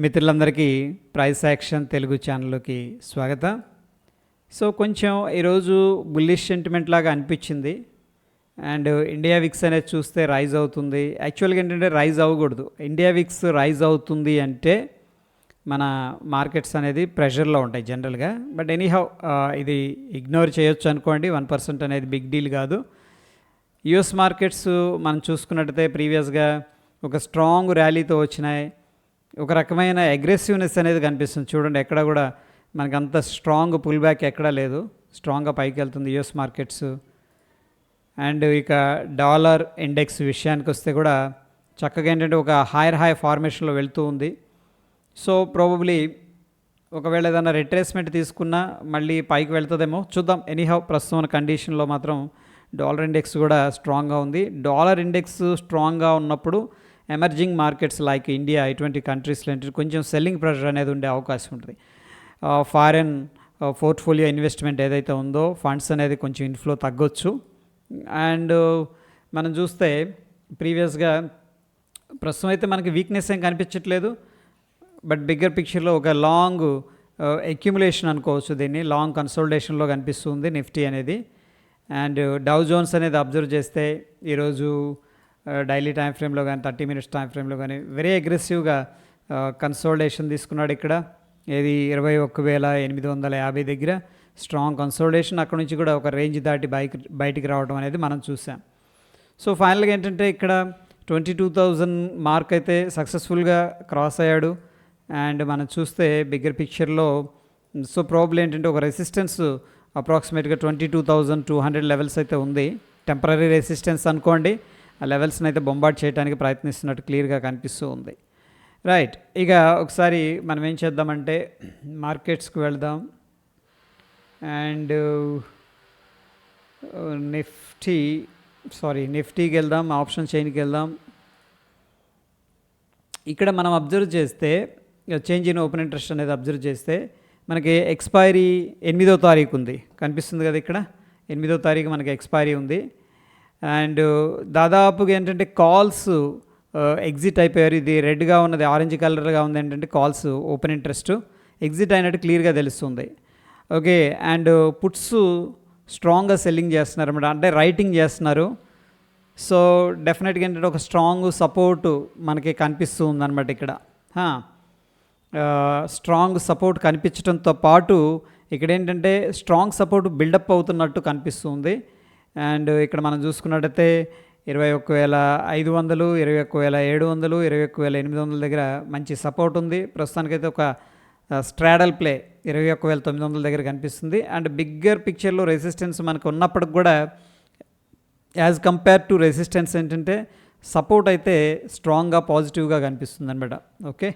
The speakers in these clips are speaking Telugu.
మిత్రులందరికీ ప్రైస్ యాక్షన్ తెలుగు ఛానల్లోకి స్వాగతం. సో కొంచెం ఈరోజు బుల్లిష్ సెంటిమెంట్ లాగా అనిపించింది. అండ్ ఇండియా విక్స్ అనేది చూస్తే రైజ్ అవుతుంది. యాక్చువల్గా ఏంటంటే రైజ్ అవ్వకూడదు. ఇండియా విక్స్ రైజ్ అవుతుంది అంటే మన మార్కెట్స్ అనేది ప్రెషర్లో ఉంటాయి జనరల్గా. బట్ ఎనీహౌ ఇది ఇగ్నోర్ చేయొచ్చు అనుకోండి. 1% అనేది బిగ్ డీల్ కాదు. యుఎస్ మార్కెట్స్ మనం చూసుకున్నట్టయితే ప్రీవియస్గా ఒక స్ట్రాంగ్ ర్యాలీతో వచ్చినాయి. ఒక రకమైన అగ్రెసివ్నెస్ అనేది కనిపిస్తుంది. చూడండి, ఎక్కడ కూడా మనకు అంత స్ట్రాంగ్ పుల్ బ్యాక్ ఎక్కడా లేదు. స్ట్రాంగ్గా పైకి వెళ్తుంది యుఎస్ మార్కెట్స్. అండ్ ఇక డాలర్ ఇండెక్స్ విషయానికి వస్తే కూడా చక్కగా ఏంటంటే ఒక హై ఫార్మేషన్లో వెళ్తూ ఉంది. సో ప్రాబబ్లీ ఒకవేళ ఏదైనా రిట్రేస్మెంట్ తీసుకున్నా మళ్ళీ పైకి వెళ్తుందేమో చూద్దాం. ఎనీహౌ ప్రస్తుతం కండిషన్లో మాత్రం డాలర్ ఇండెక్స్ కూడా స్ట్రాంగ్గా ఉంది. డాలర్ ఇండెక్స్ స్ట్రాంగ్గా ఉన్నప్పుడు ఎమర్జింగ్ మార్కెట్స్ లైక్ ఇండియా ఇటువంటి కంట్రీస్లో ఏంటంటే కొంచెం సెల్లింగ్ ప్రెషర్ అనేది ఉండే అవకాశం ఉంటుంది. ఫారెన్ పోర్ట్ఫోలియో ఇన్వెస్ట్మెంట్ ఏదైతే ఉందో ఫండ్స్ అనేది కొంచెం ఇన్ఫ్లో తగ్గొచ్చు. అండ్ మనం చూస్తే ప్రీవియస్గా ప్రస్తుతం అయితే మనకి వీక్నెస్ ఏం కనిపించట్లేదు. బట్ బిగ్గర్ పిక్చర్లో ఒక లాంగ్ అక్యుములేషన్ అనుకోవచ్చు. దీన్ని లాంగ్ కన్సోలిడేషన్లో కనిపిస్తుంది నిఫ్టీ అనేది. అండ్ డౌ జోన్స్ అనేది అబ్జర్వ్ చేస్తే ఈరోజు డైలీ టైం ఫ్రేమ్లో కానీ 30 minutes టైం ఫ్రేమ్లో కానీ వెరీ అగ్రెసివ్గా కన్సోలిడేషన్ తీసుకున్నాడు. ఇక్కడ ఏది 21,850 దగ్గర స్ట్రాంగ్ కన్సోలిడేషన్. అక్కడ నుంచి కూడా ఒక రేంజ్ దాటి బయటికి రావడం అనేది మనం చూసాం. సో ఫైనల్గా ఏంటంటే ఇక్కడ 22,000 మార్క్ అయితే సక్సెస్ఫుల్గా క్రాస్ అయ్యాడు. అండ్ మనం చూస్తే బిగ్గర్ పిక్చర్లో సో ప్రాబ్లం ఏంటంటే ఒక రెసిస్టెన్స్ అప్రాక్సిమేట్గా 22,200 లెవెల్స్ అయితే ఉంది. టెంపరీ రెసిస్టెన్స్ అనుకోండి. ఆ లెవెల్స్ని అయితే బొంబార్డ్ చేయడానికి ప్రయత్నిస్తున్నట్టు క్లియర్గా కనిపిస్తూ ఉంది. రైట్, ఇక ఒకసారి మనం ఏం చేద్దామంటే మార్కెట్స్కి వెళ్దాం. అండ్ నిఫ్టీకి వెళ్దాం, ఆప్షన్ చైన్కి వెళ్దాం. ఇక్కడ మనం అబ్జర్వ్ చేస్తే చేంజ్ ఇన్ ఓపెన్ ఇంట్రెస్ట్ అనేది అబ్జర్వ్ చేస్తే మనకి ఎక్స్పైరీ 8వ తారీఖు ఉంది, కనిపిస్తుంది కదా. ఇక్కడ 8వ తారీఖు మనకి ఎక్స్పైరీ ఉంది. అండ్ దాదాపుగా ఏంటంటే కాల్స్ ఎగ్జిట్ అయిపోయారు. ఇది రెడ్గా ఉన్నది ఆరెంజ్ కలర్గా ఉంది ఏంటంటే కాల్స్ ఓపెన్ ఇంట్రెస్ట్ ఎగ్జిట్ అయినట్టు క్లియర్గా తెలుస్తుంది. ఓకే, అండ్ పుట్స్ స్ట్రాంగ్గా సెల్లింగ్ చేస్తున్నారు అన్నమాట, అంటే రైటింగ్ చేస్తున్నారు. సో డెఫినెట్గా ఏంటంటే ఒక స్ట్రాంగ్ సపోర్ట్ మనకి కనిపిస్తూ ఉందన్నమాట. ఇక్కడ స్ట్రాంగ్ సపోర్ట్ కనిపించడంతో పాటు ఇక్కడ ఏంటంటే స్ట్రాంగ్ సపోర్ట్ బిల్డప్ అవుతున్నట్టు కనిపిస్తుంది. అండ్ ఇక్కడ మనం చూసుకున్నట్టయితే 21,500, 21,700, 21,800 దగ్గర మంచి సపోర్ట్ ఉంది. ప్రస్తుతానికైతే ఒక స్ట్రాడల్ ప్లే 21,900 దగ్గర కనిపిస్తుంది. అండ్ బిగ్గర్ పిక్చర్లో రెసిస్టెన్స్ మనకు ఉన్నప్పటికి కూడా యాజ్ కంపేర్ టు రెసిస్టెన్స్ ఏంటంటే సపోర్ట్ అయితే స్ట్రాంగ్గా పాజిటివ్గా కనిపిస్తుంది అనమాట. Okay,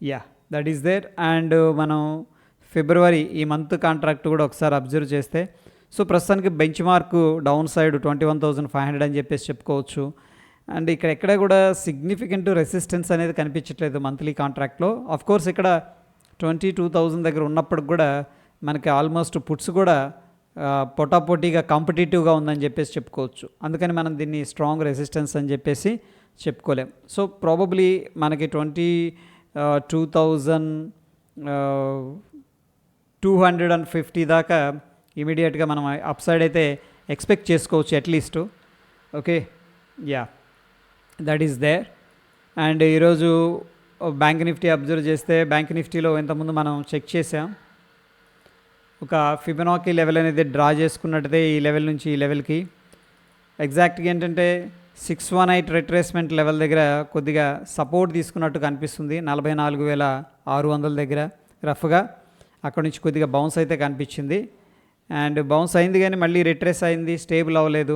ya, that is there. And మనం ఫిబ్రవరి ఈ మంత్ కాంట్రాక్ట్ కూడా ఒకసారి అబ్జర్వ్ చేస్తే సో ప్రస్తుతానికి బెంచ్ మార్క్ డౌన్ సైడ్ 21,500 అని చెప్పేసి చెప్పుకోవచ్చు. అండ్ ఇక్కడ ఎక్కడ కూడా సిగ్నిఫికెంట్ రెసిస్టెన్స్ అనేది కనిపించట్లేదు మంత్లీ కాంట్రాక్ట్లో. ఆఫ్కోర్స్ ఇక్కడ 22,000 దగ్గర ఉన్నప్పటికి కూడా మనకి ఆల్మోస్ట్ పుట్స్ కూడా పోటాపోటీగా కాంపిటేటివ్గా ఉందని చెప్పేసి చెప్పుకోవచ్చు. అందుకని మనం దీన్ని స్ట్రాంగ్ రెసిస్టెన్స్ అని చెప్పేసి చెప్పుకోలేం. సో ప్రాబబ్లీ మనకి 22,250 దాకా ఇమీడియట్గా మనం అప్ సైడ్ అయితే ఎక్స్పెక్ట్ చేసుకోవచ్చు at least. Okay, ya, that is there. And ఈరోజు బ్యాంక్ నిఫ్టీ అబ్జర్వ్ చేస్తే బ్యాంక్ నిఫ్టీలో ఇంతకుముందు మనం చెక్ చేసాం. ఒక ఫిబొనాకీ లెవెల్ అనేది డ్రా చేసుకున్నట్టయితే ఈ లెవెల్ నుంచి ఈ లెవెల్కి ఎగ్జాక్ట్గా ఏంటంటే 618 రిట్రేస్మెంట్ లెవెల్ దగ్గర కొద్దిగా సపోర్ట్ తీసుకున్నట్టు కనిపిస్తుంది. 44,600 దగ్గర రఫ్గా అక్కడ నుంచి కొద్దిగా బౌన్స్ అయితే కనిపించింది. అండ్ బౌన్స్ అయింది కానీ మళ్ళీ రిట్రేస్ అయింది, స్టేబుల్ అవ్వలేదు.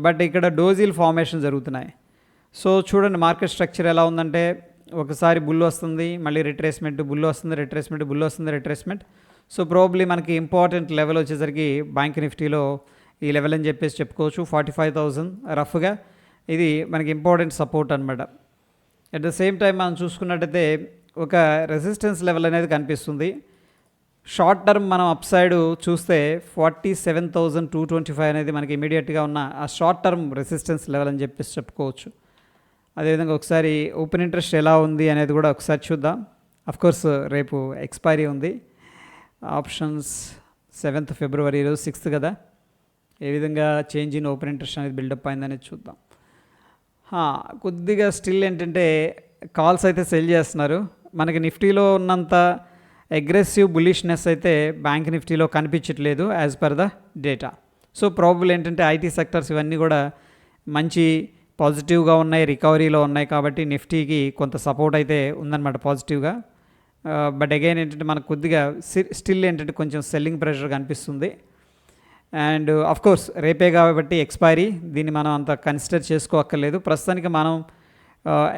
బట్ ఇక్కడ డోజిల్ ఫార్మేషన్ జరుగుతున్నాయి. సో చూడండి మార్కెట్ స్ట్రక్చర్ ఎలా ఉందంటే ఒకసారి బుల్ వస్తుంది, మళ్ళీ రిట్రేస్మెంట్, బుల్ వస్తుంది, రిట్రేస్మెంట్, బుల్ వస్తుంది, రిట్రేస్మెంట్. సో ప్రాబబ్లీ మనకి ఇంపార్టెంట్ లెవెల్ వచ్చేసరికి బ్యాంక్ నిఫ్టీలో ఈ లెవెల్ అని చెప్పేసి చెప్పుకోవచ్చు. 45,000 రఫ్గా ఇది మనకి ఇంపార్టెంట్ సపోర్ట్ అనమాట. అట్ ద సేమ్ టైం మనం చూసుకున్నట్టయితే ఒక రెసిస్టెన్స్ లెవెల్ అనేది కనిపిస్తుంది. షార్ట్ టర్మ్ మనం అప్ సైడ్ చూస్తే 47,225 అనేది మనకి ఇమీడియట్గా ఉన్న ఆ షార్ట్ టర్మ్ రెసిస్టెన్స్ లెవెల్ అని చెప్పేసి చెప్పుకోవచ్చు. అదేవిధంగా ఒకసారి ఓపెన్ ఇంట్రెస్ట్ ఎలా ఉంది అనేది కూడా ఒకసారి చూద్దాం. కోర్స్ రేపు ఎక్స్పైరీ ఉంది. ఆప్షన్స్ 7th ఫిబ్రవరి, ఈరోజు 6th కదా. ఏ విధంగా చేంజ్ ఇన్ ఓపెన్ ఇంట్రెస్ట్ అనేది బిల్డప్ అయిందనేది చూద్దాం. కొద్దిగా స్టిల్ ఏంటంటే కాల్స్ అయితే సెల్ చేస్తున్నారు. మనకి నిఫ్టీలో ఉన్నంత అగ్రెసివ్ బుల్లిష్నెస్ అయితే బ్యాంక్ నిఫ్టీలో కనిపించట్లేదు as per the data. So probable ఏంటంటే ఐటీ సెక్టర్స్ ఇవన్నీ కూడా మంచి పాజిటివ్గా ఉన్నాయి, రికవరీలో ఉన్నాయి. కాబట్టి నిఫ్టీకి కొంత సపోర్ట్ అయితే ఉందన్నమాట పాజిటివ్గా. బట్ అగైన్ ఏంటంటే మనకు కొద్దిగా స్టిల్ ఏంటంటే కొంచెం సెల్లింగ్ ప్రెషర్ కనిపిస్తుంది. అండ్ కోర్స్ రేపే కాబట్టి ఎక్స్పైరీ, దీన్ని మనం అంత కన్సిడర్ చేసుకోక్కర్లేదు. ప్రస్తుతానికి మనం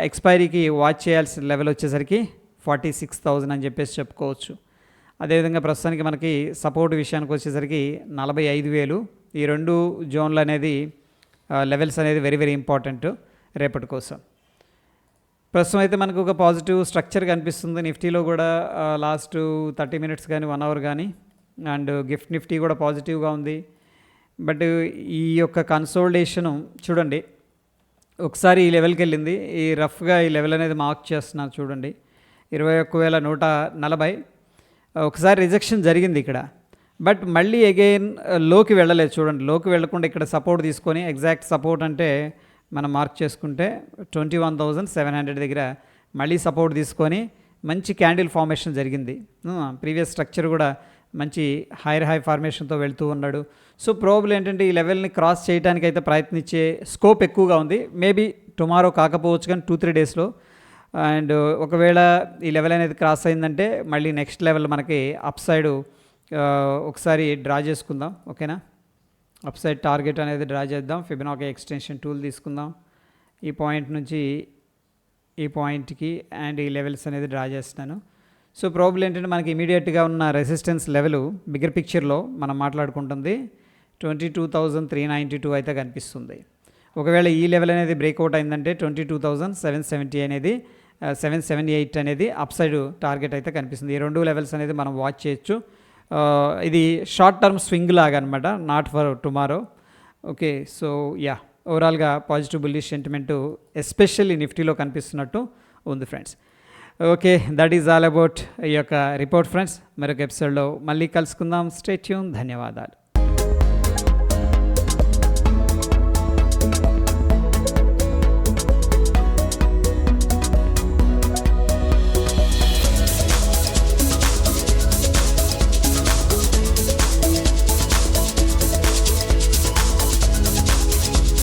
ఎక్స్పైరీకి వాచ్ చేయాల్సిన లెవెల్ వచ్చేసరికి 46,000 అని చెప్పేసి చెప్పుకోవచ్చు. అదేవిధంగా ప్రస్తుతానికి మనకి సపోర్ట్ విషయానికి వచ్చేసరికి 45,000. ఈ రెండు జోన్లు అనేది లెవెల్స్ అనేది వెరీ వెరీ ఇంపార్టెంట్ రేపటి కోసం. ప్రస్తుతం అయితే మనకు ఒక పాజిటివ్ స్ట్రక్చర్ కనిపిస్తుంది నిఫ్టీలో కూడా. లాస్ట్ 30 minutes కానీ 1 hour కానీ. అండ్ గిఫ్ట్ నిఫ్టీ కూడా పాజిటివ్గా ఉంది. బట్ ఈ యొక్క కన్సోలిడేషను చూడండి, ఒకసారి ఈ లెవెల్కి వెళ్ళింది. ఈ రఫ్గా ఈ లెవెల్ అనేది మార్క్ చేస్తున్నారు చూడండి, 21,140. ఒకసారి రిజెక్షన్ జరిగింది ఇక్కడ. బట్ మళ్ళీ అగైన్ లోకి వెళ్ళలేదు చూడండి. లోకి వెళ్ళకుండా ఇక్కడ సపోర్ట్ తీసుకొని, ఎగ్జాక్ట్ సపోర్ట్ అంటే మనం మార్క్ చేసుకుంటే 21,700 దగ్గర మళ్ళీ సపోర్ట్ తీసుకొని మంచి క్యాండిల్ ఫార్మేషన్ జరిగింది. ప్రీవియస్ స్ట్రక్చర్ కూడా మంచి హైర్ హై ఫార్మేషన్తో వెళ్తూ ఉన్నాడు. సో ప్రాబబుల్ ఏంటంటే ఈ లెవెల్ని క్రాస్ చేయడానికి అయితే ప్రయత్నించే స్కోప్ ఎక్కువగా ఉంది. మేబీ టుమారో కాకపోవచ్చు కానీ 2-3 daysలో. అండ్ ఒకవేళ ఈ లెవెల్ అనేది క్రాస్ అయిందంటే మళ్ళీ నెక్స్ట్ లెవెల్ మనకి అప్ సైడ్ ఒకసారి డ్రా చేసుకుందాం. ఓకేనా, అప్ సైడ్ టార్గెట్ అనేది డ్రా చేద్దాం. ఫిబొనాకీ ఎక్స్టెన్షన్ టూల్ తీసుకుందాం. ఈ పాయింట్ నుంచి ఈ పాయింట్కి అండ్ ఈ లెవెల్స్ అనేది డ్రా చేస్తున్నాను. సో ప్రాబుల్ ఏంటంటే మనకి ఇమీడియట్గా ఉన్న రెసిస్టెన్స్ లెవెల్ బిగ్గర్ పిక్చర్లో మనం మాట్లాడుకుంటుంది 22,392 అయితే కనిపిస్తుంది. ఒకవేళ ఈ లెవెల్ అనేది బ్రేక్అవుట్ అయిందంటే 22,770 అనేది 778 అనేది అప్ సైడ్ టార్గెట్ అయితే కనిపిస్తుంది. ఈ రెండు లెవెల్స్ అనేది మనం వాచ్ చేయొచ్చు. ఇది షార్ట్ టర్మ్ స్వింగ్ లాగా అనమాట, not for tomorrow. Okay, so yeah, ఓవరాల్గా పాజిటివ్ బుల్లిష్ సెంటిమెంటు ఎస్పెషల్లీ నిఫ్టీలో కనిపిస్తున్నట్టు ఉంది friends. Okay, that is all about ఈ యొక్క రిపోర్ట్ ఫ్రెండ్స్. మరొక ఎపిసోడ్లో మళ్ళీ కలుసుకుందాం. Stay tune. ధన్యవాదాలు.